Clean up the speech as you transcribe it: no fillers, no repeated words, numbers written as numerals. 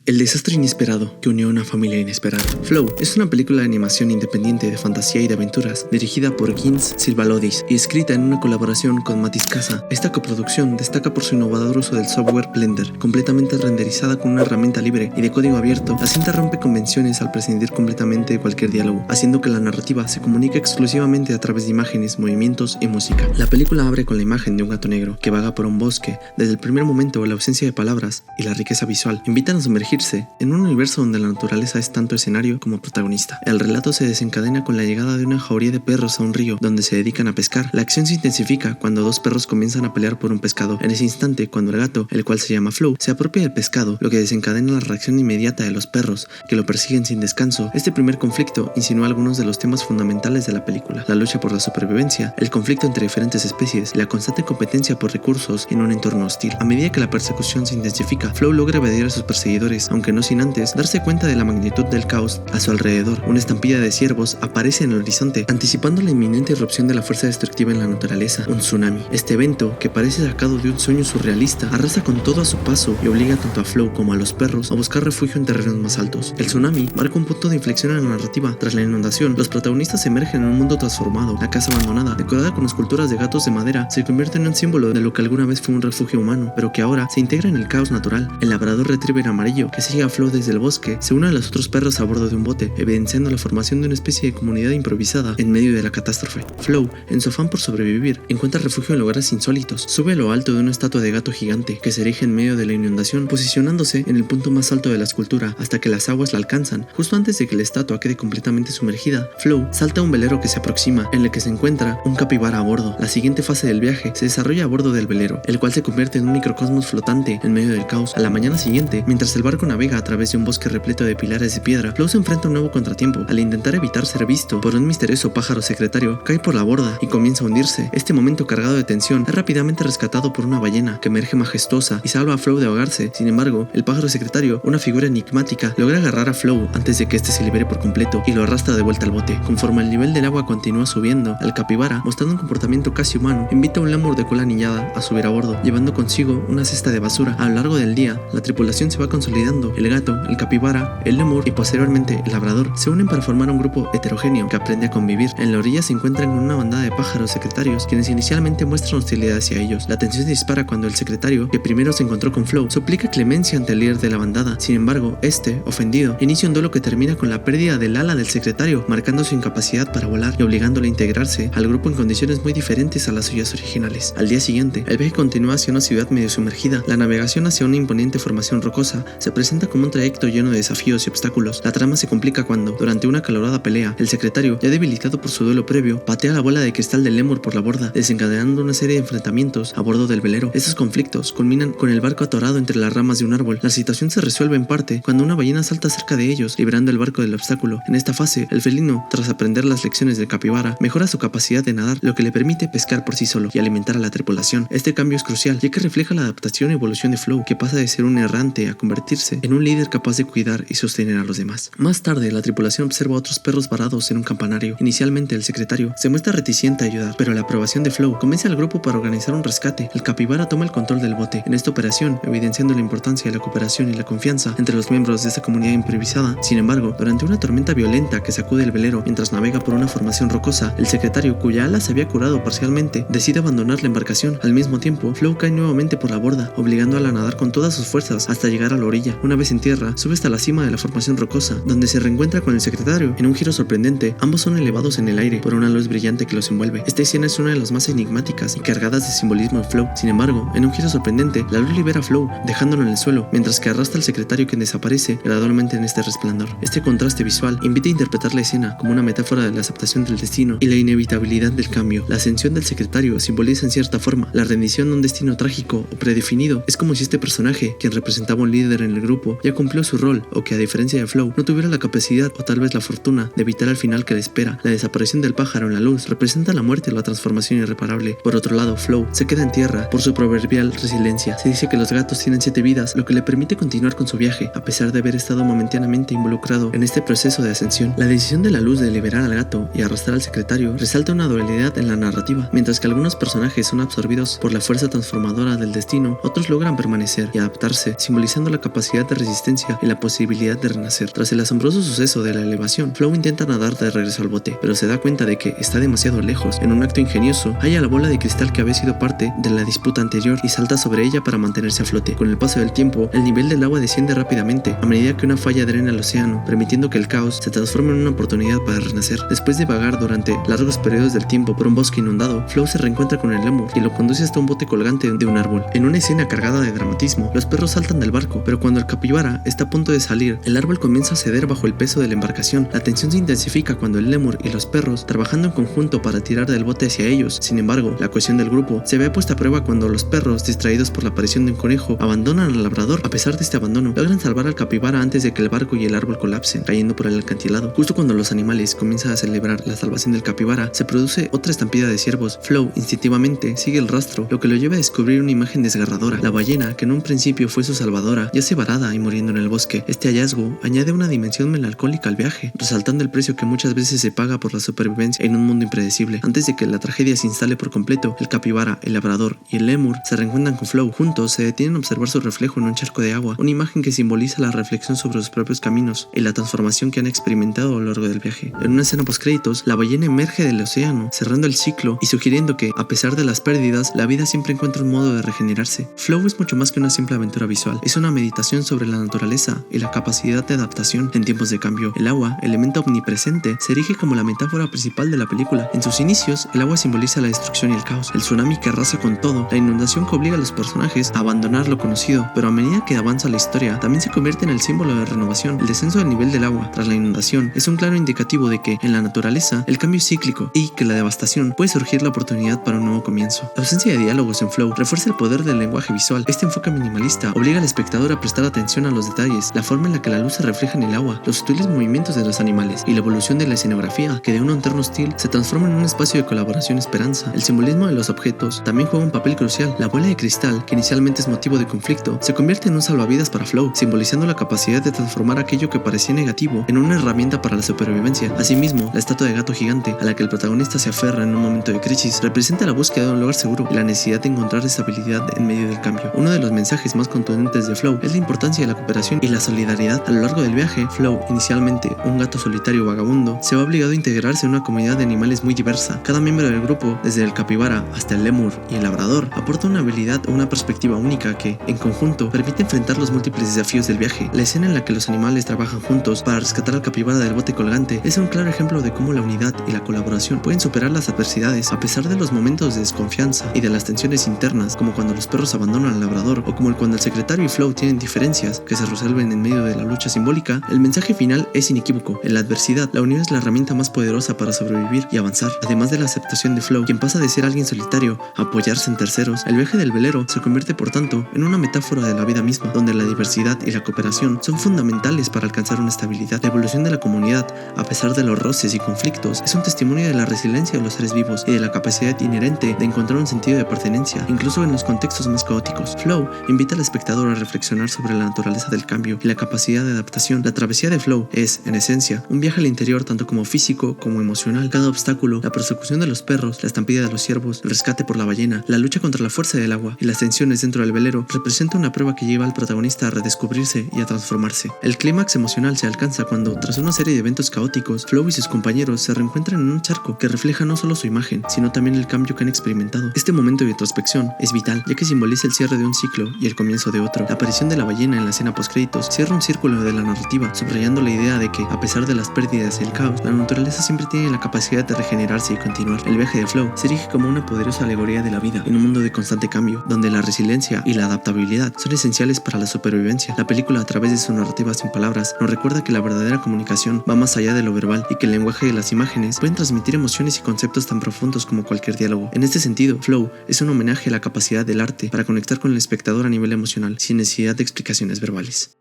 El desastre inesperado que unió a una familia inesperada. Flow es una película de animación independiente de fantasía y de aventuras, dirigida por Gins Silvalodis y escrita en una colaboración con Matis Casa. Esta coproducción destaca por su innovador uso del software Blender, completamente renderizada con una herramienta libre y de código abierto. La cinta rompe convenciones al prescindir completamente de cualquier diálogo, haciendo que la narrativa se comunique exclusivamente a través de imágenes, movimientos y música. La película abre con la imagen de un gato negro que vaga por un bosque. Desde el primer momento, la ausencia de palabras y la riqueza visual invitan a sumergirse en un universo donde la naturaleza es tanto escenario como protagonista. El relato se desencadena con la llegada de una jauría de perros a un río donde se dedican a pescar. La acción se intensifica cuando dos perros comienzan a pelear por un pescado. En ese instante, cuando el gato, el cual se llama Flow, se apropia del pescado, lo que desencadena la reacción inmediata de los perros, que lo persiguen sin descanso. Este primer conflicto insinúa algunos de los temas fundamentales de la película: la lucha por la supervivencia, el conflicto entre diferentes especies y la constante competencia por recursos en un entorno hostil. A medida que la persecución se intensifica, Flow logra evadir a sus perseguidores, aunque no sin antes darse cuenta de la magnitud del caos a su alrededor. Una estampida de ciervos aparece en el horizonte, anticipando la inminente irrupción de la fuerza destructiva en la naturaleza, un tsunami. Este evento, que parece sacado de un sueño surrealista, arrasa con todo a su paso y obliga tanto a Flow como a los perros a buscar refugio en terrenos más altos. El tsunami marca un punto de inflexión en la narrativa. Tras la inundación, los protagonistas emergen en un mundo transformado. La casa abandonada, decorada con esculturas de gatos de madera, se convierte en un símbolo de lo que alguna vez fue un refugio humano, pero que ahora se integra en el caos natural. El labrador retriever amarillo, que sigue a Flow desde el bosque, se une a los otros perros a bordo de un bote, evidenciando la formación de una especie de comunidad improvisada en medio de la catástrofe. Flow, en su afán por sobrevivir, encuentra refugio en lugares insólitos. Sube a lo alto de una estatua de gato gigante que se erige en medio de la inundación, posicionándose en el punto más alto de la escultura hasta que las aguas la alcanzan. Justo antes de que la estatua quede completamente sumergida, Flow salta a un velero que se aproxima, en el que se encuentra un capibara a bordo. La siguiente fase del viaje se desarrolla a bordo del velero, el cual se convierte en un microcosmos flotante en medio del caos. A la mañana siguiente, mientras el barco navega a través de un bosque repleto de pilares de piedra, Flow se enfrenta a un nuevo contratiempo. Al intentar evitar ser visto por un misterioso pájaro secretario, cae por la borda y comienza a hundirse. Este momento cargado de tensión es rápidamente rescatado por una ballena que emerge majestuosa y salva a Flow de ahogarse. Sin embargo, el pájaro secretario, una figura enigmática, logra agarrar a Flow antes de que este se libere por completo y lo arrastra de vuelta al bote. Conforme el nivel del agua continúa subiendo, el capibara, mostrando un comportamiento casi humano, invita a un lémur de cola anillada a subir a bordo, llevando consigo una cesta de basura. A lo largo del día, la tripulación se va consolidando. El gato, el capibara, el lémur y posteriormente el labrador se unen para formar un grupo heterogéneo que aprende a convivir. En la orilla se encuentran con una bandada de pájaros secretarios, quienes inicialmente muestran hostilidad hacia ellos. La tensión se dispara cuando el secretario, que primero se encontró con Flow, suplica clemencia ante el líder de la bandada. Sin embargo, este, ofendido, inicia un duelo que termina con la pérdida del ala del secretario, marcando su incapacidad para volar y obligándolo a integrarse al grupo en condiciones muy diferentes a las suyas originales. Al día siguiente, el viaje continúa hacia una ciudad medio sumergida. La navegación hacia una imponente formación rocosa se presenta como un trayecto lleno de desafíos y obstáculos. La trama se complica cuando, durante una acalorada pelea, el secretario, ya debilitado por su duelo previo, patea la bola de cristal del lémur por la borda, desencadenando una serie de enfrentamientos a bordo del velero. Estos conflictos culminan con el barco atorado entre las ramas de un árbol. La situación se resuelve en parte cuando una ballena salta cerca de ellos, liberando el barco del obstáculo. En esta fase, el felino, tras aprender las lecciones del capibara, mejora su capacidad de nadar, lo que le permite pescar por sí solo y alimentar a la tripulación. Este cambio es crucial, ya que refleja la adaptación y evolución de Flow, que pasa de ser un errante a convertirse en un líder capaz de cuidar y sostener a los demás. Más tarde, la tripulación observa a otros perros varados en un campanario. Inicialmente, el secretario se muestra reticente a ayudar, pero la aprobación de Flow convence al grupo para organizar un rescate. El capibara toma el control del bote en esta operación, evidenciando la importancia de la cooperación y la confianza entre los miembros de esta comunidad improvisada. Sin embargo, durante una tormenta violenta que sacude el velero mientras navega por una formación rocosa, el secretario, cuya ala se había curado parcialmente, decide abandonar la embarcación. Al mismo tiempo, Flow cae nuevamente por la borda, obligándola a nadar con todas sus fuerzas hasta llegar a la orilla. Una vez en tierra, sube hasta la cima de la formación rocosa, donde se reencuentra con el secretario. En un giro sorprendente, ambos son elevados en el aire por una luz brillante que los envuelve. Esta escena es una de las más enigmáticas y cargadas de simbolismo en Flow. Sin embargo, en un giro sorprendente, la luz libera a Flow, dejándolo en el suelo, mientras que arrastra al secretario, quien desaparece gradualmente en este resplandor. Este contraste visual invita a interpretar la escena como una metáfora de la aceptación del destino y la inevitabilidad del cambio. La ascensión del secretario simboliza en cierta forma la rendición a un destino trágico o predefinido. Es como si este personaje, quien representaba un líder en el grupo, ya cumplió su rol, o que a diferencia de Flow, no tuviera la capacidad o tal vez la fortuna de evitar el final que le espera. La desaparición del pájaro en la luz representa la muerte o la transformación irreparable. Por otro lado, Flow se queda en tierra por su proverbial resiliencia. Se dice que los gatos tienen 7 vidas, lo que le permite continuar con su viaje, a pesar de haber estado momentáneamente involucrado en este proceso de ascensión. La decisión de la luz de liberar al gato y arrastrar al secretario resalta una dualidad en la narrativa. Mientras que algunos personajes son absorbidos por la fuerza transformadora del destino, otros logran permanecer y adaptarse, simbolizando la capacidad capacidad de resistencia y la posibilidad de renacer. Tras el asombroso suceso de la elevación, Flo intenta nadar de regreso al bote, pero se da cuenta de que está demasiado lejos. En un acto ingenioso, halla la bola de cristal que había sido parte de la disputa anterior y salta sobre ella para mantenerse a flote. Con el paso del tiempo, el nivel del agua desciende rápidamente a medida que una falla drena el océano, permitiendo que el caos se transforme en una oportunidad para renacer. Después de vagar durante largos periodos del tiempo por un bosque inundado, Flo se reencuentra con el lémur y lo conduce hasta un bote colgante de un árbol. En una escena cargada de dramatismo, los perros saltan del barco, pero cuando el capibara está a punto de salir, el árbol comienza a ceder bajo el peso de la embarcación. La tensión se intensifica cuando el lémur y los perros, trabajando en conjunto para tirar del bote hacia ellos. Sin embargo, la cohesión del grupo se ve puesta a prueba cuando los perros, distraídos por la aparición de un conejo, abandonan al labrador. A pesar de este abandono, logran salvar al capibara antes de que el barco y el árbol colapsen, cayendo por el acantilado. Justo cuando los animales comienzan a celebrar la salvación del capibara, se produce otra estampida de ciervos. Flo instintivamente sigue el rastro, lo que lo lleva a descubrir una imagen desgarradora. La ballena, que en un principio fue su salvadora, yace varada y muriendo en el bosque. Este hallazgo añade una dimensión melancólica al viaje, resaltando el precio que muchas veces se paga por la supervivencia en un mundo impredecible. Antes de que la tragedia se instale por completo, el capibara, el labrador y el lémur se reencuentran con Flo. Juntos se detienen a observar su reflejo en un charco de agua, una imagen que simboliza la reflexión sobre sus propios caminos y la transformación que han experimentado a lo largo del viaje. En una escena postcréditos, la ballena emerge del océano, cerrando el ciclo y sugiriendo que, a pesar de las pérdidas, la vida siempre encuentra un modo de regenerarse. Flow es mucho más que una simple aventura visual, es una meditación sobre la naturaleza y la capacidad de adaptación en tiempos de cambio. El agua, elemento omnipresente, se erige como la metáfora principal de la película. En sus inicios, el agua simboliza la destrucción y el caos, el tsunami que arrasa con todo, la inundación que obliga a los personajes a abandonar lo conocido, pero a medida que avanza la historia, también se convierte en el símbolo de renovación. El descenso del nivel del agua tras la inundación es un claro indicativo de que, en la naturaleza, el cambio es cíclico y que la devastación puede surgir la oportunidad para un nuevo comienzo. La ausencia de diálogos en Flow refuerza el poder del lenguaje visual. Este enfoque minimalista obliga al espectador a prestar atención a los detalles, la forma en la que la luz se refleja en el agua, los sutiles movimientos de los animales y la evolución de la escenografía, que de un entorno hostil se transforma en un espacio de colaboración y esperanza. El simbolismo de los objetos también juega un papel crucial. La bola de cristal, que inicialmente es motivo de conflicto, se convierte en un salvavidas para Flow, simbolizando la capacidad de transformar aquello que parecía negativo en una herramienta para la supervivencia. Asimismo, la estatua de gato gigante, a la que el protagonista se aferra en un momento de crisis, representa la búsqueda de un lugar seguro y la necesidad de encontrar estabilidad en medio del cambio. Uno de los mensajes más contundentes de Flow es la importancia de la cooperación y la solidaridad. A lo largo del viaje, Flow, inicialmente un gato solitario vagabundo, se ve obligado a integrarse en una comunidad de animales muy diversa. Cada miembro del grupo, desde el capibara hasta el lémur y el labrador, aporta una habilidad o una perspectiva única que, en conjunto, permite enfrentar los múltiples desafíos del viaje. La escena en la que los animales trabajan juntos para rescatar al capibara del bote colgante es un claro ejemplo de cómo la unidad y la colaboración pueden superar las adversidades a pesar de los momentos de desconfianza y de las tensiones internas, como cuando los perros abandonan al labrador o como cuando el secretario y Flow tienen diferencias que se resuelven en medio de la lucha simbólica. El mensaje final es inequívoco. En la adversidad, la unión es la herramienta más poderosa para sobrevivir y avanzar. Además de la aceptación de Flow, quien pasa de ser alguien solitario a apoyarse en terceros, el viaje del velero se convierte por tanto en una metáfora de la vida misma, donde la diversidad y la cooperación son fundamentales para alcanzar una estabilidad. La evolución de la comunidad, a pesar de los roces y conflictos, es un testimonio de la resiliencia de los seres vivos y de la capacidad inherente de encontrar un sentido de pertenencia, incluso en los contextos más caóticos. Flow invita al espectador a reflexionar sobre la naturaleza del cambio y la capacidad de adaptación. La travesía de Flow es, en esencia, un viaje al interior tanto como físico como emocional. Cada obstáculo, la persecución de los perros, la estampida de los ciervos, el rescate por la ballena, la lucha contra la fuerza del agua y las tensiones dentro del velero representa una prueba que lleva al protagonista a redescubrirse y a transformarse. El clímax emocional se alcanza cuando, tras una serie de eventos caóticos, Flow y sus compañeros se reencuentran en un charco que refleja no solo su imagen, sino también el cambio que han experimentado. Este momento de introspección es vital, ya que simboliza el cierre de un ciclo y el comienzo de otro. La aparición de la ballena en la escena postcréditos cierra un círculo de la narrativa, subrayando la idea de que, a pesar de las pérdidas y el caos, la naturaleza siempre tiene la capacidad de regenerarse y continuar. El viaje de Flow se erige como una poderosa alegoría de la vida, en un mundo de constante cambio, donde la resiliencia y la adaptabilidad son esenciales para la supervivencia. La película, a través de su narrativa sin palabras, nos recuerda que la verdadera comunicación va más allá de lo verbal y que el lenguaje de las imágenes pueden transmitir emociones y conceptos tan profundos como cualquier diálogo. En este sentido, Flow es un homenaje a la capacidad del arte para conectar con el espectador a nivel emocional, sin necesidad de explicaciones verbales.